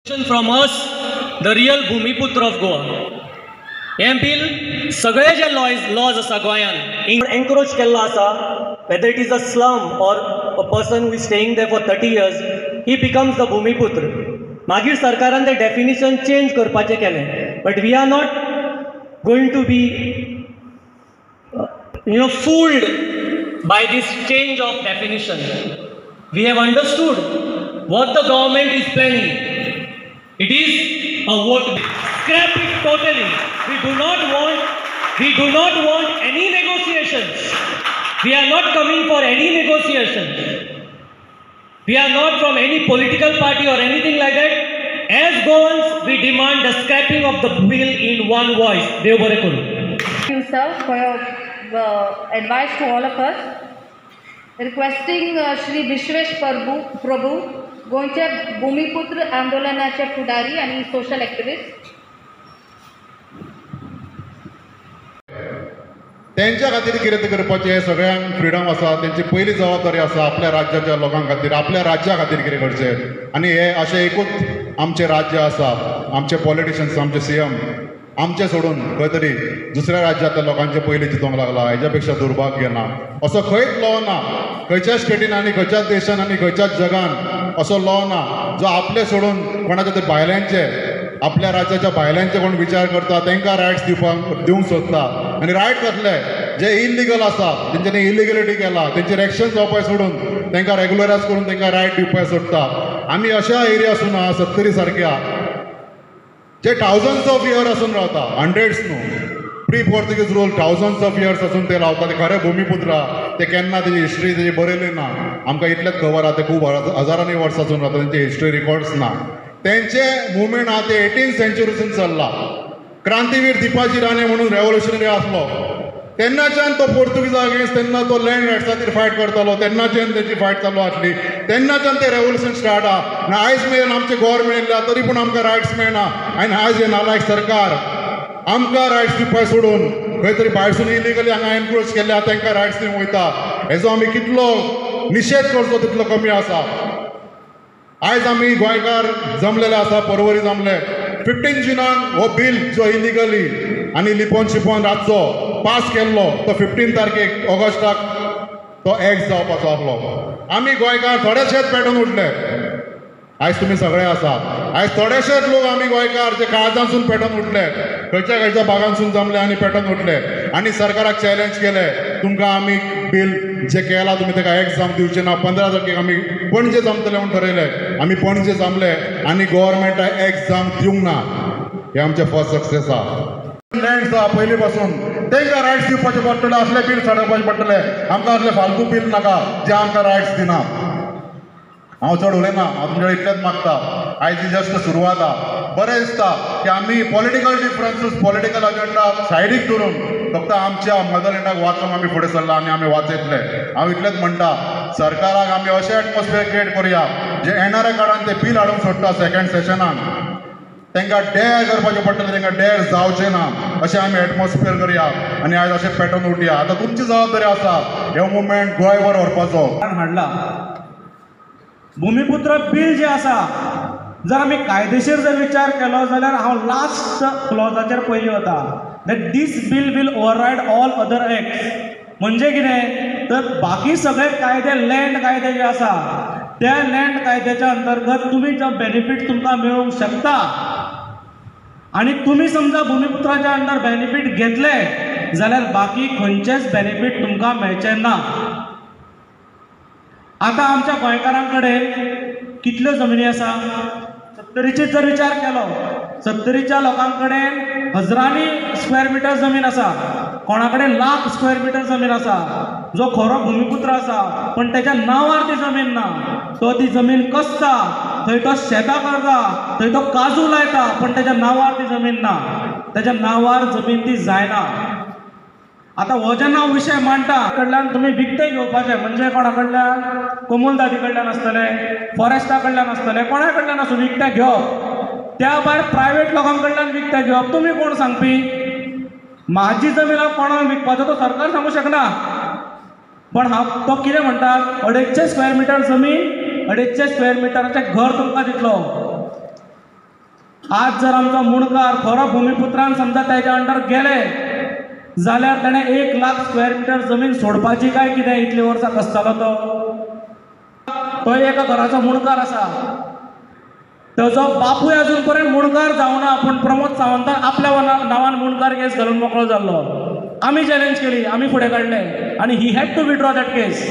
From us, the real Bhumiputra of Goa. हे bill सगळे जे लॉज आसा गोंयान एनकरेज केल्लो आसा, whether it is a slum or a person who is staying there for 30 years, he becomes the Bhumiputra. मागीर सरकारान ते डेफिनेशन चेंज करपाचें केलें, but we are not going to be fooled by this change of definition. We have understood what the government is planning. It is a vote. Scrap it totally. We do not want any negotiations. We are not coming for any negotiations. We are not from any political party or anything like that. As Goans, we demand the scrapping of the bill in one voice. Dev bare kuru. Thank you, sir, for your advice to all of us. Requesting Shri Vishwesh Prabhu, गोंयचे भूमिपुत्र आंदोलनाचे फुडारी आणि social activist. त्यांच्या खातीर कितें करपाचें, सगळ्यांक freedom आसा, त्यांची पयली जबाबदारी आसा आपल्या राज्याच्या लोकां खातीर, आपल्या राज्या खातीर कितें करचें. आनी हे अशें एकूच आमचें राज्य आसा, आमचे पॉलिटिशियन्स, आमचे सीएम आमचे सोडून खंय तरी दुसऱ्या राज्यांतल्या लोकांचे पयलीं चिंतूंक लागला. हेच्या पेक्षा दुर्भाग्य ना. असो खंयच लॉ ना, खंयच्याच स्टेटीन आनी खंयच्याच देशान आनी खंयच्याच जगान असो लॉ ना जो आपले सोडून कोणाच्या तरी भायल्यांचे, आपल्या राज्याच्या भायल्यांचे कोण विचार करता तांकां रायट्स दिवंक सोदता. आनी रायट कसले जे इल्लिगल आसा तेंच्यांनी इल्लिगलिटी केला, तेंचेर एक्शन जावपाक सोडून तांकां रेग्युलरायज करून तांकां रायट दिवपाक सोदता. आमी अशा एरियासून आहा 70 सारक्या जे थाउजंड्स ऑफ इयर आसून रावता, हंड्रेड्स न्हू, pre Portuguese rule thousands of years आसून ते रावता. ते खरे भूमिपुत्रा. ते केन्ना तेजी हिस्ट्री तेजी बरयली ना. आमकां इतलेंच खबर आहा ते खूब हजारांनी वर्सांसून रावता, तेंची हिस्ट्री रिकॉर्ड्स ना. तेंचे मुवमेंट आहा ते 18th सेंच्युरीसून चल्ला. क्रांतीवीर दिपाजी राणे म्हणून रेव्होल्युशनरी आसलो, तेन्नाच्यान तो पोर्तुगीजा अगेन्स्ट तेन्ना तो लँड रायट्सा खातीर फायट करतालो, तेन्नाच्यान तेची फायट चालू आसली, तेन्नाच्यान ते रेव्होल्युशन स्टार्ट आहा. आनी आयज मेरेन आमचे गव्हर्मेंट येयल्या तरी पूण आमकां रायट्स मेळना. आनी आयज हे नालायक सरकार आमकां रायट्स दिवपाक सोडून खंय तरी भायरसून इलिगली हांगा एनक्रोच केल्ल्या तांकां रायट्स दिवंक वयता. हेजो आमी कितलो निशेध करचो तितलो कमी आसा. आयज आमी गोंयकार जमलेले आसा, परवरी जमले. 15 जुनाक हो बिल जो इलिगली आनी लिपोवन शिपोवन रातचो पास केल्लो तो 15 तारखेक ऑगस्टाक तो एक्ट जावपाचो आसलो. आमी गोंयकार थोडेशेच पेटोवन उठले. आयज तुमी सगळे आसा. आयज थोडेशेच लोक आमी गोंयकार जे काळजांसून पेटोवन उठले, खंयच्या खंयच्या भागांसून जमले आनी पेटोवन उठले आनी सरकाराक चॅलेंज केले, तुमकां आमी बिल जे केला तुमी ताका एक्झाम दिवचे ना. 15 तारखेक आमी पणजे जमतले म्हूण ठरयलें. आमी पणजे जमले आनी गव्हर्मेंटाक एक्झाम दिवंक ना. हे आमचें फर्स्ट सक्सेस आहा. लँड्स आहा पयलीं पासून तांकां रायट्स दिवपाचे पडटले, असले बील सडपाचे पडटले. आमकां असले फालतू बील नाका जे आमकां रायट्स दिना. हांव चड उलयना, हांव तुमचे इतलेंच मागता. आयज ही जस्ट सुरवात आहा. बरें दिसता की आमी पॉलिटिकल डिफरन्सीस, पॉलिटिकल अजेंडा सायडीक दवरून फक्त आमच्या मदरलँडाक वाचूंक आमी फुडें सरला आनी आमी वाचयतले. हांव इतलेंच म्हणटा, सरकाराक आमी अशें एटमॉस्फियर क्रिएट करुया जे येणाऱ्या काळान ते बील हाडूंक सोदता सेकंड सेशनाक तांकां डेर करपाचें पडटलें, तांकां डेर जावचें ना अशें आमी एटमॉस्फियर करया आनी आयज अशें पेटोवन उठया. आतां तुमची जबाबदारी आसा हे मुवमेंट गोंयभर व्हरपाचो. हाडला भूमिपुत्र बिल जे आसा, जर आमी कायदेशीर जर विचार केलो जाल्यार हांव लास्ट क्लॉजाचेर पयलीं वता, that this bill will override all other acts. म्हणजे कितें तर बाकी सगळे कायदे, लँड कायदे जे आसा त्या लँड कायद्याच्या अंतर्गत तुमी जो बेनिफीट तुमकां मेळूंक शकता आनी तुमी समजा भूमिपुत्राच्या अंडर बेनिफीट घेतले जाल्यार बाकी खंयचेच बेनिफीट तुमकां मेळचे ना. आतां आमच्या गोंयकारां कडेन कितल्यो जमिनी आसा? 70चीच जर विचार केलो, 70च्या लोकां कडेन हजारांनी स्क्वेअर मिटर जमीन आसा, कोणा कडेन लाख स्क्वेअर मिटर जमीन आसा. जो खरो भूमिपुत्र आसा पण त्याच्या नांवार ती जमीन ना, तो ती जमीन कसता, थंय तो शेतां करता, थंय तो काजू लायता, पण त्याच्या नांवार ती जमीन ना, त्याच्या नांवार जमीन ती जायना. आता हो जेन्ना विशय मांडटा कडल्यान तुमी विकते घेवपाचे, म्हणजे कोणा कडल्यान, कोमुलदादी कडल्यान आसतले, फॉरेस्टा कडल्यान आसतले, कोणा कडल्यान आसूं विकते घेवप. त्या भायर प्रायवेट लोकां कडल्यान विकते घेवप. तुमी कोण सांगपी? माझी जमीन हांव कोणाक विकपाचो तो सरकार सांगू शकना. पण हांव तो कितें म्हणटात, 250 स्क्वेअर मिटर जमीन, 250 स्क्वेअर मिटराचें घर तुमकां दितलो. आज जर आमचो मुणकार खरो भुमिपुत्रान समजा त्याच्या अंडर गेले जाल्यार ताणें 1 लाख स्क्वेअर मिटर जमीन सोडपाची काय कितें इतली वर्सां कसतालो तो एका घराचो मुणकार आसा तेजो बापूय अजून पर्यंत मुणकार जावना पूण प्रमोद सावंतान आपल्या नांवान मुणकार केस घालून मोकळो जाल्लो आमी चॅलेंज केली आमी फुडें काडलें आनी he had to withdraw that case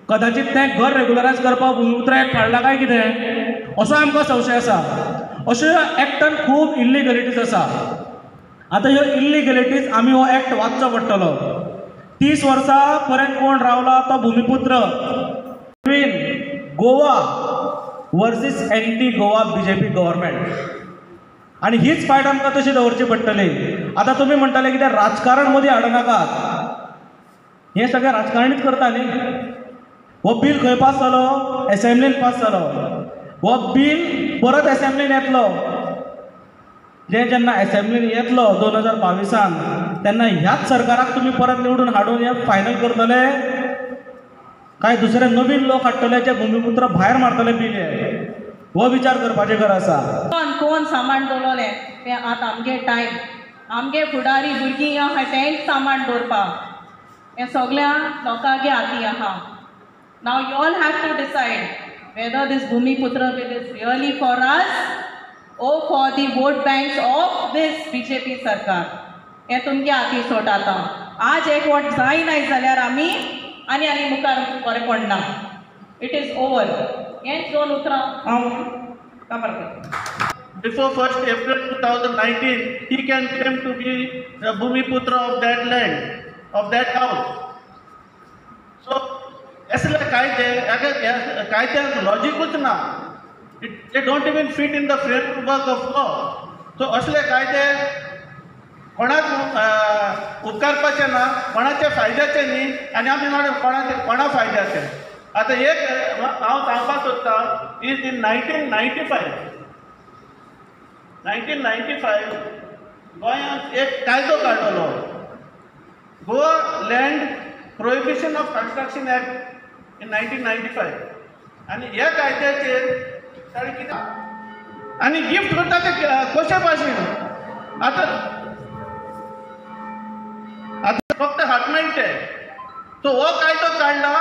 कदाचित तें घर रेगुलरायज करपाक भुमिपुत्राक काडला काय कितें असो आमकां संशय आसा अश्यो एक्टान खूब इल्लिगलिटीज आसा आतां ह्यो इल्लिगलिटीज आमी हो एक्ट वाचचो पडटलो 30 वर्सां पर्यंत कोण रावला तो Bhumiputra Goa versus anti Goa BJP government आनी हीच फायट आमकां तशी दवरची पडटली आतां तुमी म्हणटाले कितें राजकारण मदीं हाडनाकात हें सगळें राजकारणीच करता न्ही हो बिल खंय पास जालो एसेंब्लीन पास जालो हो बिल परत एसेंब्लीन येतलो जेन्ना एसेंब्लीन येतलो 2022 तेन्ना ह्याच सरकाराक तुमी परत निवडून हाडून हे फायनल करतले काय दुसरे नवीन लोक हाडटले जे भुमिपुत्र भायर मारतले बिल हे हो विचार करपाचें गरज आसा कोण सांबाळ दवरले ते आतां आमगे टायम आमगे फुडारी भुरगीं आहा तेंच सांबाळ दवरपाक हे सगळ्या लोकांगे हाती आहा now you all have to decide whether this Bhumiputra bill is really for us or for the vote banks of this BJP सरकार हे तुमच्या हाती सोट आता आज एक वोट जाय नाही जाल्यार आमी आनी मुखार बरें पडना इट इज ओवर हेंच दोन उतरां हांव काबार करतां Before 1st April 2019, he can claim to be the Bhumiputra of that land, of that house. So, असले कायद्याक लॉजिकूच ना they don't even fit in the framework of law. So, असले कायदे कोणाक उपकारपाचे ना कोणाचे फायद्याचे न्ही आनी आमी कोणा फायद्याचे आतां एक हांव सांगपाक सोदतां इज इन 1995 गोंयांत एक कायदो काडलो Goa land prohibition of construction act in 1995 आनी ह्या कायद्याचेर ताणें कितें आनी गिफ्ट करता ते कशे भाशेन आतां फक्त हाटमेंट ते सो हो कायदो काडला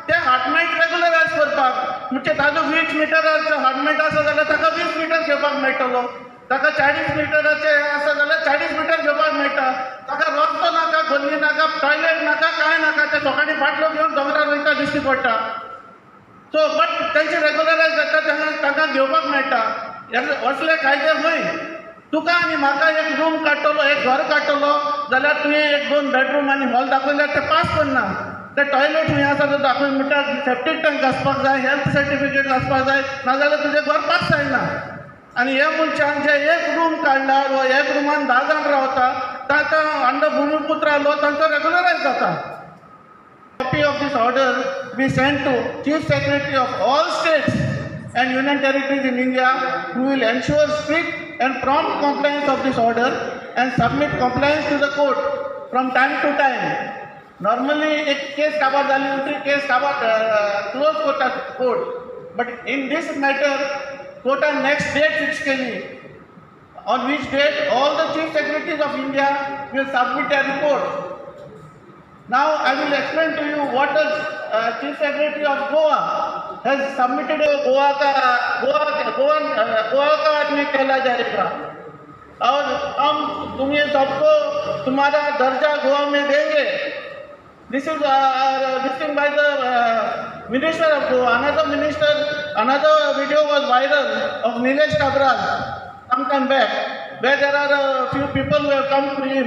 ते हाटमेंट रेगुलरायज करपाक म्हणजे ताजो 20 मिटराचो हाटमेंट आसा जाल्यार ताका 20 मिटर घेवपाक मेळटलो ताका 40 मिटराचे आसा जाल्यार 40 मिटर घेवपाक मेळटा ताका रस्तो नाका गल्ली नाका टॉयलेट नाका कांय नाका ते लोकांनी बाटलो घेवन दोंगरार वयता दिश्टी पडटा सो बट तेंचे रेगुलरायज जाता ताका घेवपाक मेळटा असले कायदे खंय तुका आनी म्हाका एक रूम काडटलो एक घर काडटलो जाल्यार तुवें 1-2 बेडरूम आनी हॉल दाखयल्यार ते पास करना ते टॉयलेट खंय आसा तो दाखोवन म्हणटा सेप्टीक टँक आसपाक जाय हेल्थ सर्टिफिकेट आसपाक जाय नाजाल्यार तुजें घर पास जायना आनी हे मनशान जे एक रूम काडला वा एक रुमान 10 जाण रावता ताका अंडर भुमिपुत्रा लो तांचो रेगुलरायज जाता copy of this order be send to chief secretary of all states and union territories in India who will ensure strict and prompt compliance of this order and submit compliance to the court from time to time. Normally, a case kabar dali case kabar close court, but in this matter, court next date fix keli, on which date all the chief secretaries of India will submit a report. Now I will explain to you what the Chief Secretary of Goa has submitted. Goa का आदमी कहला जाएगा और हम तुम्हें सबको तुम्हारा दर्जा गोवा में देंगे. This is this thing by the Minister of Goa. Another video was viral of Nilesh Kabral some time back, where there are a few people who have come to him.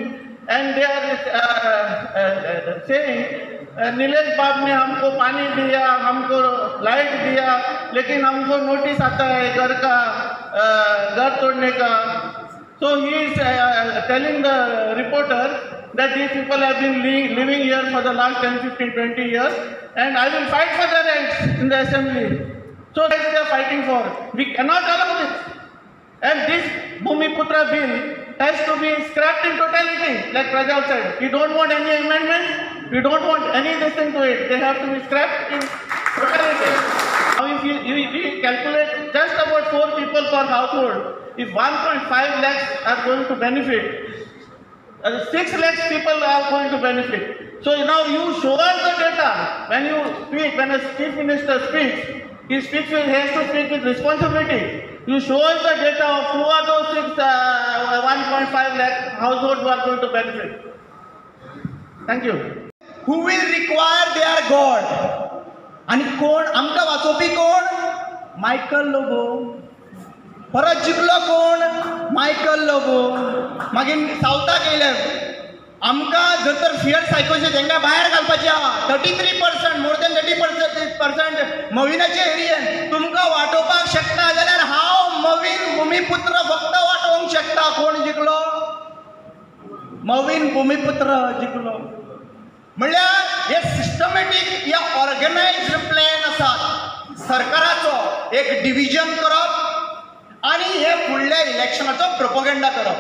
And they are saying, Nilesh बाब ने हमको पानी दिया, हमको light दिया, लेकिन हमको notice आता है घर तोड़ने का. So he is telling the reporter that these people have been living here for the last 10, 15, 20 years, and I will fight for their rights in the assembly. So that's what they are fighting for. We cannot allow this. And this Bhumiputra bill has to be scrapped in totality, like Rajal said. We don't want any amendments, we don't want any this thing to it. They have to be scrapped in totality. Now if we calculate just about 4 people per household, if 1.5 lakhs are going to benefit, 6 lakhs people are going to benefit. So now you show us the data when you speak, when a chief minister speaks, he has to speak with responsibility. You show us the data of who are those 1.5 lakh households who are going to benefit. Thank you. Who will require their God? आणि कोण आमकां वाचोवपी कोण? Michael Lobo. परत जिखलो कोण? Michael Lobo. मागीर सावथाक येयले. आमकां जर तर फियर सायकोसिस हांकां भायर घालपाचें आहा. 33%, मोर दॅन 30% मविनाचे एरियेन तुमकां वांटोवपाक शकता जाल्यार हांव मवीन भुमिपुत्र फक्त वांटोवंक शकता. कोण जिखलो? मवीन भुमिपुत्र जिखलो. म्हणल्यार हे सिस्टमॅटीक या ऑर्गनायज्ड प्लॅन आसात सरकाराचो एक डिव्हिजन करप आनी हे फुडल्या इलेक्शनाचो प्रोपोगंडा करप.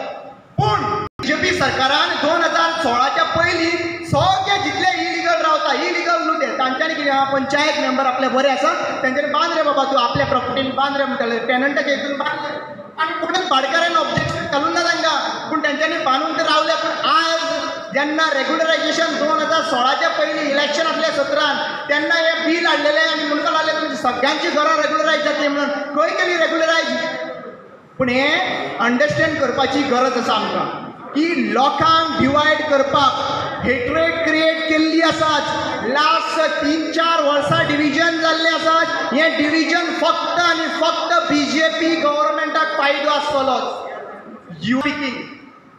पूण बीजेपी सरकारान 2016च्या पयलीं सगळे जितले इलिगल रावता इलिगल लुटे तांच्यांनी कितें पंचायत मेंबर आपले बरे आसा तेंच्यांनी बांद रे बाबा तूं आपल्या प्रॉपर्टीन बांद रे म्हणटाले टॅनंटाचे हितून बांदले आनी कोणूच भाडकारान ऑब्जेक्शन घालून ना तांकां. पूण तेंच्यांनी बांदून ते रावले. पूण आज जेन्ना रेग्युलरायजेशन 2016च्या पयलीं इलेक्शन आसलें 17 तेन्ना हे बील हाडलेलें आनी म्हणून लागले तुमची सगळ्यांची घरां रेग्युलरायज जातली म्हणून. खंय केली रेग्युलरायज? पूण हें अंडरस्टँड करपाची गरज आसा आमकां की लोकांक डिवायड करपाक हेट्रेड क्रिएट केल्ली आसात. लास्ट 3-4 वर्सां डिव्हिजन जाल्लें आसात. हें डिव्हिजन फक्त आनी फक्त बीजेपी गव्हर्मेंटाक फायदो आसतलो. युपीकिंग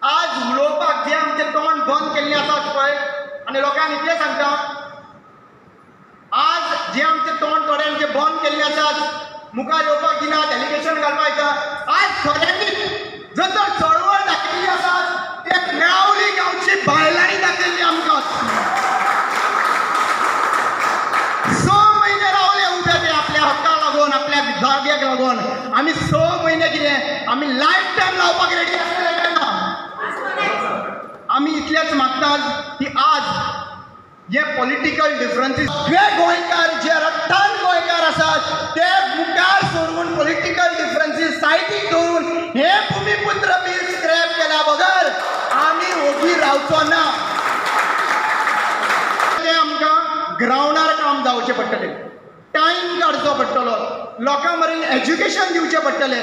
आज उलोवपाक जे आमचे तोंड बंद केल्लें आसात पळय आनी लोकांक इतलें सांगता आज जे आमचे तोंड थोड्यांचे बंद केल्लें आसात मुखार येवपाक दिनात एलिगेशन घालपाक येता. आज थोड्यांनी जर तर चळवळ दाखयल्ली आसात ते मेळावली गांवची बायलांनी दाखयल्ली आमकां. 6 म्हयने रावले उबे ते आपल्या हक्काक लागून आपल्या जाग्याक लागून. आमी 6 म्हयने कितें आमी लायफ टायम लावपाक रेडी आसले ना. आमी इतलेंच मागतात की आज जे पॉलिटिकल डिफरन्सीस जे गोंयकार जे रक्तान गोंयकार आसात ते मुखार सरून पॉलिटिकल डिफरन्सीस सायडीक दवरून हे भुमिपुत्र बील स्क्रॅप केल्या बगर आमी ओगी रावचो ना. ते आमकां ग्रावंडार काम जावचें पडटलें. टायम काडचो पडटलो. लोकां मरेन एज्युकेशन दिवचें पडटलें.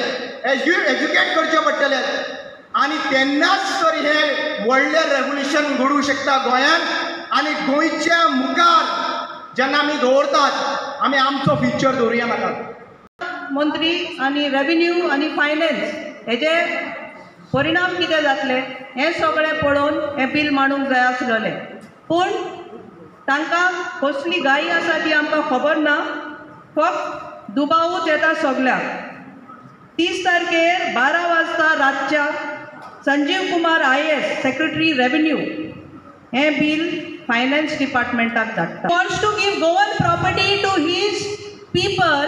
एज्युकेट करचें पडटलें. आनी तेन्नाच तर हे व्हडलें रेव्होल्युशन घडूंक शकता गोंयांत. आनी गोंयच्या मुखार जेन्ना आमी दवरतात आमी आमचो फ्युचर दवरुया नाकात. मंत्री आनी रेव्हेन्यू आनी फायनान्स हेजे परिणाम कितें जातले हें सगळें पळोवन हें बील मांडूंक जाय आसलेलें. पूण तांकां कसली घाई आसा ती आमकां खबर ना. फक्त दुबावूच येता सगळ्याक. 30 तारखेर 12 वाजता रातच्या Sanjeev Kumar IAS secretary revenue हें बील फायनान्स डिपार्टमेंटाक धाडटा. Wants to give Goan property to his people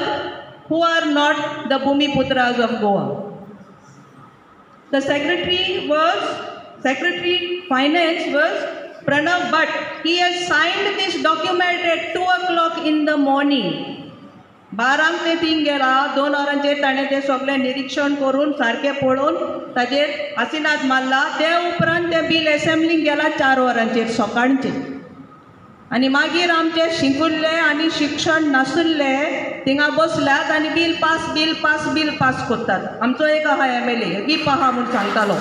who are not the Bhumiputras of Goa. The Secretary Finance was Pranav Bhatt. He has signed this document at 2 o'clock in the morning. 12 ते 3 गेला 2 वरांचेर ताणें तें सगळें निरीक्षण करून सारकें पळोवन ताजेर आसिनात मारला. ते उपरांत तें बील एसेंब्लीक गेला 4 वरांचेर सकाळचें. आनी मागीर आमचे शिकुल्ले आनी शिक्षण नासुल्ले थिंगा बसल्यात आनी बील पास करतात. आमचो एक आहा MLA वीप आहा म्हूण सांगतालो.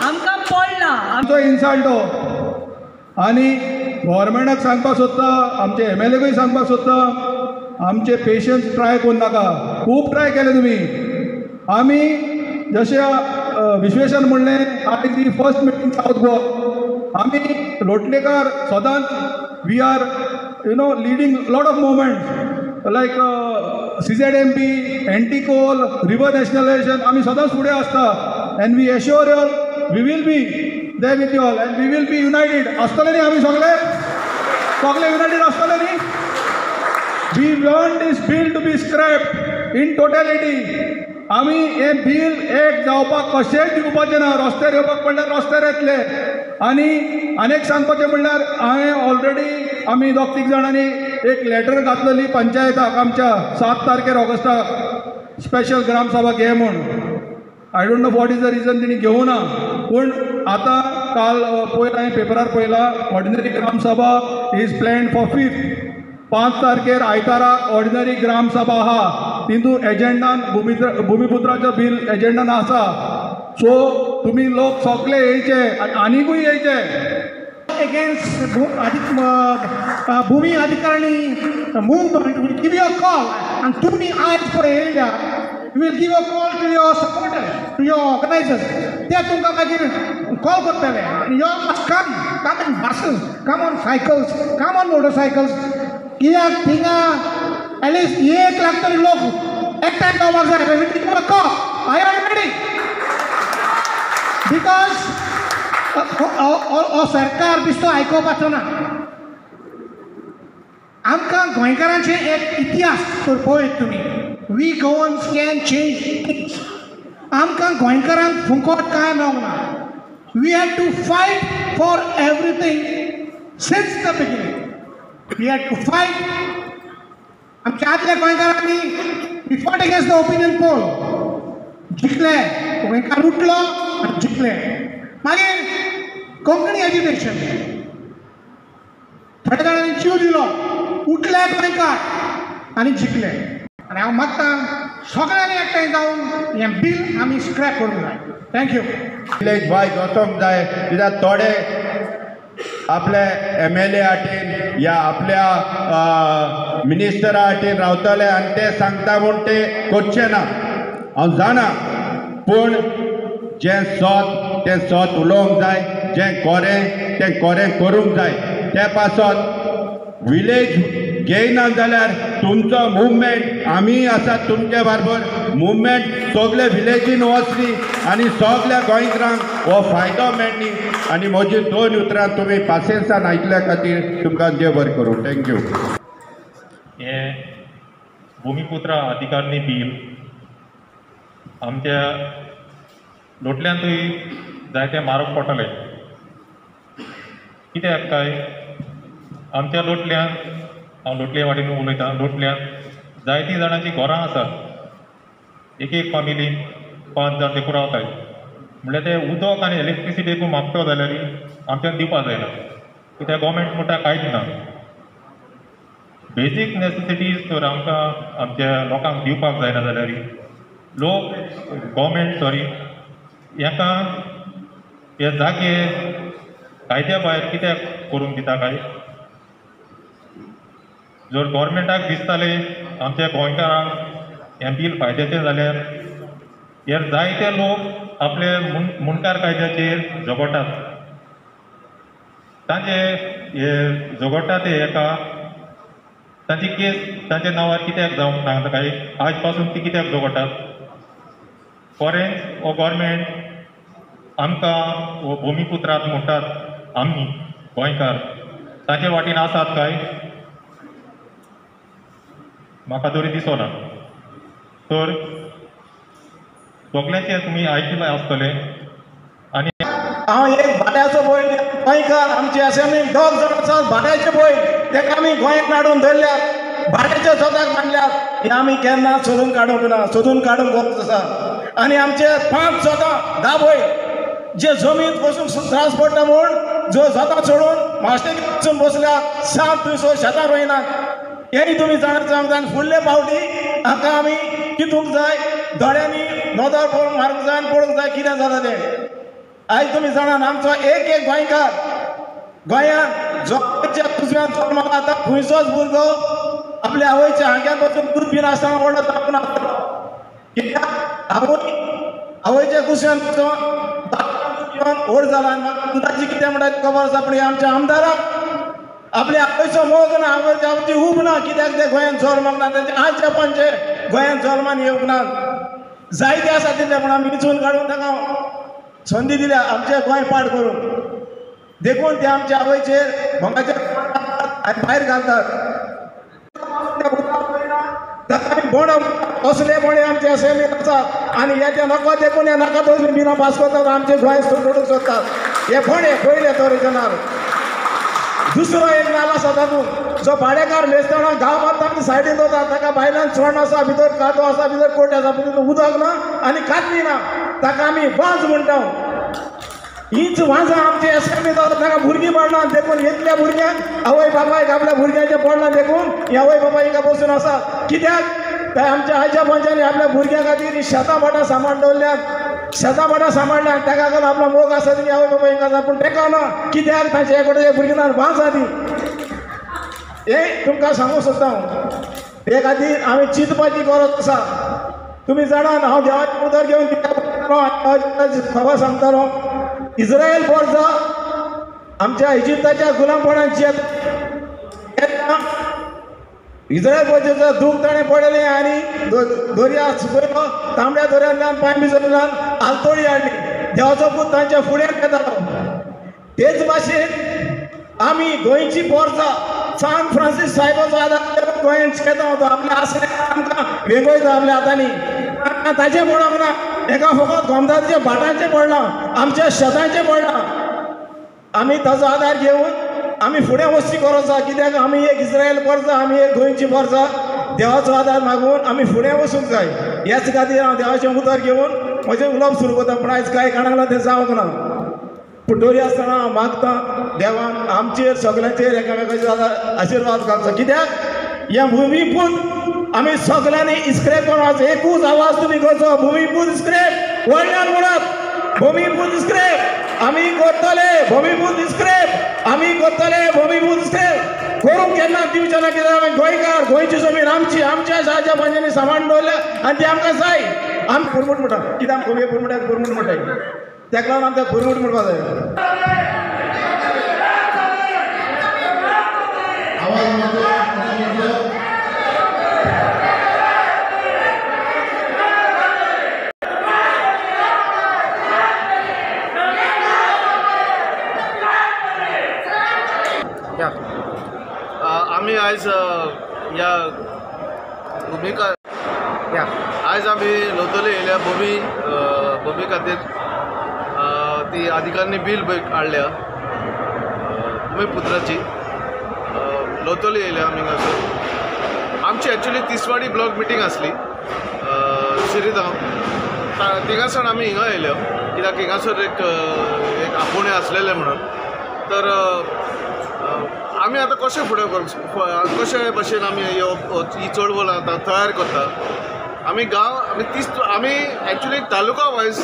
आमकां पडला आमचो इन्सल्टो. आनी गव्हर्मेंटाक सांगपाक सोदता आमचे MLAकूय सांगपाक सोदता आमचे पेशन्स ट्राय करूं नाका. खूब ट्राय केले तुमी. आमी जशें विश्वेशन म्हणलें आयज ही फर्स्ट मिटींग सावथ गोवा. आमी लोटलेकार सदांच we are leading lot of movements like CZMP, anti coal, river nationalisation आमी सदांच फुडें आसता. And we assure you all we will be there with you all and we will be united. आसतले न्ही आमी सगळे युनायटेड आसतले न्ही. We want this bill to be scrapped in totality. आमी हें बील एक जावपाक कशेंच दिवपाचें ना. रस्त्यार येवपाक पडल्यार रस्त्यार येतले. आनी आनीक सांगपाचें म्हणल्यार हांवें ऑलरेडी आमी दोग तीग जाणांनी एक लेटर घातलेली पंचायताक आमच्या 7 तारखेर ऑगस्टाक स्पेशल ग्राम सभा घे म्हूण. I don't know what is the region तेणी घेवना, पूण आतां काल पयर हांवें पेपरार पळयलां ऑर्डिनरी ग्राम सभा इज प्लॅन्ड फॉर 5 तारखेर आयतारा ऑर्डिनरी ग्राम सभा आहा, तितून एजेंडान भुमिपुत्राचो बिल एजेंडान आसा. सो तुमी लोक सगळे येयचे आनी आनीकूय येयचे. against Bhumi Adhikarani movement will give you a call, and Tumni Eyes for India will give a call to your supporters, to your organizers. They are tumka magir call kortale, and you all must come in buses, come on cycles, come on motorcycles. Kia tinga at least 1 lakh tari log ek time now was there. We will call. I am ready because सरकार दिसतो आयकोपाचो ना. आमकां गोंयकारांचे एक इतिहास तर पळयत तुमी. We Goans can change things. आमकां गोंयकारांक फुकट कांय मेळोंक ना. We had to fight for everything since the beginning. We had to fight. आमच्या आदल्या गोंयकारांनी we fought against the opinion poll. जिखले, गोंयकार उठलो आनी जिखले. मागीर कोंकणी एज्युकेशन थोड्या जाणांनी जीव दिलो, उठले गोंयकार आनी जिखले. आनी हांव मागतां सगळ्यांनी एकठांय जावन हें बील आमी स्क्रॅप करूंक जाय. थँक्यू. विलेज वायज वचोंक जाय, कित्याक थोडे आपले MLA हाटीन या आपल्या मिनिस्टरा हाटीन रावतले आनी ते सांगता म्हूण ते करचे ना. हांव जाणा, पूण जें सोत उलोवंक जाय, जें कोरें तें कोरें करूंक जाय. ते पासत विलेज घेयना जाल्यार तुमचो मुवमेंट आमी आसा तुमचे बरोबर. मुवमेंट सगळे विलेजीन वचली आनी सगळ्या गोंयकारांक हो फायदो मेळ्ळी. आनी म्हजी 2 उतरां तुमी पासियेंसान आयकल्या खातीर तुमकां देव बरें करूं. थँक्यू. हें भुमिपुत्रा अधिकारणी बील आमच्या लोटल्यांतूय जायते म्हारग पडटले. कित्याक काय, आमच्या लोटल्यान, हांव लोटले वाटेन उलयतां, लोटल्यान जायतीं जाणांची घरां आसात. एक फॅमिलीन 5 जाण देखून रावताय. म्हणल्यार ते उदक आनी इलेक्ट्रिसिटी देखून मागतो जाल्यार आमच्यान दिवपाक जायना, कित्याक गव्हर्मेंट म्हणटा कांयच ना. बेजीक नेसेसिटीज तर आमकां आमच्या लोकांक दिवपाक जायना जाल्यार लोक गव्हर्मेंट हाका हे जागे कायद्या भायर कित्याक करूंक दिता काय. जर गव्हर्मेंटाक दिसताले आमच्या गोंयकारांक हें बील फायद्याचें जाल्यार हे जायते लोक आपले मुणकार कायद्याचेर झगडटात. तांचे हे झगडटा ते हेका तांची केस तांच्या नांवार कित्याक जावंक ना काय, आज पासून ती कित्याक झगडटात. फॉरेन हो गव्हर्मेंट आमकां हो भुमिपुत्राक म्हणटात आमी गोंयकार, ताचे वाटेन आसात काय म्हाका तरी दिसना. तर सगळ्यांचे तुमी आयकलें आसतलें. आनी हांव एक भाड्याचो बैल गोंयकार आमचे अशें 2 जाण आसात भाड्याचे बैल, ताका आमी गोंयांत हाडून धरल्यात, भाड्याचे स्वताक मांडल्यात. हे आमी केन्ना सोदून काडूंक ना, सोदून काडूंक गरज आसा. आनी आमचे 5 स्वता 10 बैल जे जमीन बसून त्रास पडटा म्हूण जो स्वता सोडून मास्टेक वचून बसल्यात, 7 दीस शेतां रोयनात. हेंय तुमी जाणा सांगता. आनी फुडले फावटी हाका आमी चिंतूंक जाय, दोळ्यांनी नदर पळोवंक मारूंक जाय आनी पळोवंक जाय कितें जाता तें. आयज तुमी जाणात आमचो एक गोंयकार गोंयांत जो कुसव्यान जल्माक आतां खंयचोच भुरगो आपल्या आवयच्या हांग्यान वचून दूद बीन आसतना व्हडलो तापून आसतलो. कित्याक आवयच्या कुसव्यान वचून व्हड जाला आनी म्हाका दुदाची कितें म्हणटा ती खबर आसा. पूण आमच्या आमदाराक आपल्या आवयचो मोग ना, आवयची ऊब ना, कित्याक ते गोंयांत जल्माक ना. तेंचे आजच्या पंचे गोंयांत जल्मान येवंक ना. जायते आसा तितले पूण आमी विचून काडून ताका संदी दिल्या आमचें गोंय पाड करूंक. देखून ते आमच्या आवयचेर भोंगाचेर आनी भायर घालतात. बोण असले बोणे आमचे असेंब्लीत आसात आनी हे नकळत देखून हे नाका तसली बिनां पास करतात, आमचे गोंय सोडूंक सोदतात. हे फोंडे पयले तरेचो नाल. दुसरो एक नाल आसा तातूंत जो भाडेकार मेस्तना गांव मारता सायडीन दवरता, ताका भायल्यान चोण आसा, भितर कादो आसा, भितर कोट आसा, भितर उदक ना आनी कातली ना, ताका आमी वाज म्हणटा. हीच वाजां आमची एसएमई जाता, ताका भुरगीं पडना देखून इतल्या भुरग्यांक आवय बापायक आपल्या भुरग्यांचें पडना देखून ही आवय बापाय हिंगा बसून आसा. कित्याक काय आमच्या आयच्या पंचांनी आपल्या भुरग्यां खातीर शेतां भाटां सांबाळून दवरल्यात, शेतां भाटां सांबाळल्यात, ताका लागून आपलो मोग आसा ती आवय बापाय हिंगा आसा, पूण तेका ना. कित्याक तांचे कडेन भुरग्यां वाज ती हे तुमकां सांगूंक सोदता हांव. हे खातीर आमी चिंतपाची गरज आसा. तुमी जाणात हांव देवाचें उदक घेवन खबर सांगतालो. इस्रायल बोर्जा आमच्या इजिप्ताच्या गुलामपणांची इस्रायल बोर्जाचो दूख ताणें पडलें आनी दर्या सुकयलो, तांबड्या दर्यांतल्यान पांय भिजयल्यान आलतोळी हाडली. देवाचो पूत तांच्या फुडें घेतालो. तेच भाशेन आमी गोंयची बोर्जा सान फ्रांसीस साहेबाचो आदार गोंयांत घेता होतो. आपल्या आसले आमकां वेगळयता आपल्या हातांनी. ताचें पडोंक ना, एका फकत गोमदाच्या भाटांचें पडना, आमच्या शेतांचें पडना. आमी ताचो आदार घेवन आमी फुडें वचची गरज आसा. कित्याक आमी एक इस्रायल बोर्जा, आमी एक गोंयची बोर्जा, देवाचो आदार मागून आमी फुडें वचूंक जाय. ह्याच खातीर हांव देवाचें उदक घेवन म्हजें उलोवप सुरू करता. पूण आयज कांय कारणाक लागून तें जावंक ना. पुटोरी आसतना हांव मागता देवान आमचेर सगळ्यांचेर एकामेकाचेर आशिर्वाद घालचो. कित्याक ह्या भुमीपूत आमी सगळ्यांनी इस्क्रेप करून एकूच आवाज तुमी करचो. भुमीपूत इस्क्रेप व्हडल्यान म्हणत, भुमीपूत इस्क्रेप आमी करतले, भुमीपूत इस्क्रेप आमी करतले, भुमीपूत इस्क्रेप करूंक केन्ना दिवचें ना. कित्याक आमी गोंयकार, गोंयची जमीन आमची, आमच्या शाळेच्या पंचांनी सांबाळून दवरल्या आनी ती आमकां जाय. आमी पुरमूट म्हणटा, कित्याक आमी पुरमुट्याक पुरमूट म्हणटाय, ताका लागून आमकां पुरमूट म्हणपा जाय. आमी आयज ह्या भुमिका आयज आमी लोतोली येयल्या भूमी खातीर ती अधिकाऱ्यांनी बील हाडल्या भूमिपुत्राची. लोतोली येयल्या आमी हांगासर. आमची एक्चुली तिसवाडी ब्लॉक मिटींग आसली शिरीगांव, थिंगासर आमी हिंगा येयल्यो. कित्याक हिंगासर एक आपुणे आसलेले म्हणून. तर आमी आतां कशें फुडें करूंक, कशे भाशेन आमी ही चळवळ आतां तयार करता. आमी एक्चुली तालुका वायज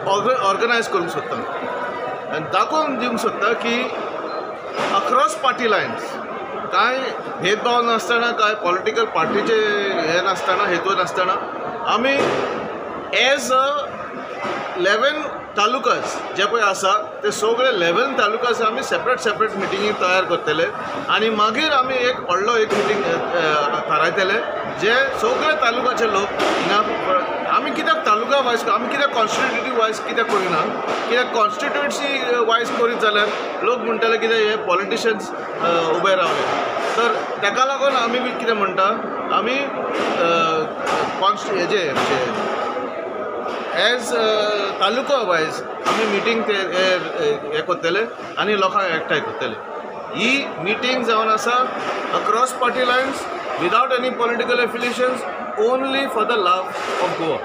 ऑर्गनायज करूंक सोदता आनी दाखोवन दिवंक सोदता की अक्रॉस पार्टी लायन्स कांय भेदभाव नासतना, कांय पॉलिटिकल पार्टीचे हे नासतना, हेतू नासतना आमी एज 11 तालुकाज जे पळय आसा ते सगळे 11 तालुकाज आमी सेपरेट मिटिंगी तयार करतले आनी मागीर आमी एक व्हडलो एक मिटींग थारायतले जे सगळे तालुकाचे लोक हिंगा. आमी कित्याक तालुका वायज, आमी कित्याक कॉन्स्टिट्युटी वायज कित्याक करिना, कित्याक कॉन्स्टिट्युएन्सी वायज करीत जाल्यार लोक म्हणटले कितें हे पॉलिटिशियन्स उबे रावले. तर ताका लागून आमी बी कितें म्हणटा, आमी हेजे एज तालुका वायज आमी मिटींग ते हे करतले आनी लोकांक एकठांय करतले. ही मिटींग जावन आसा across party lines without any political affiliations, only for the love of Goa.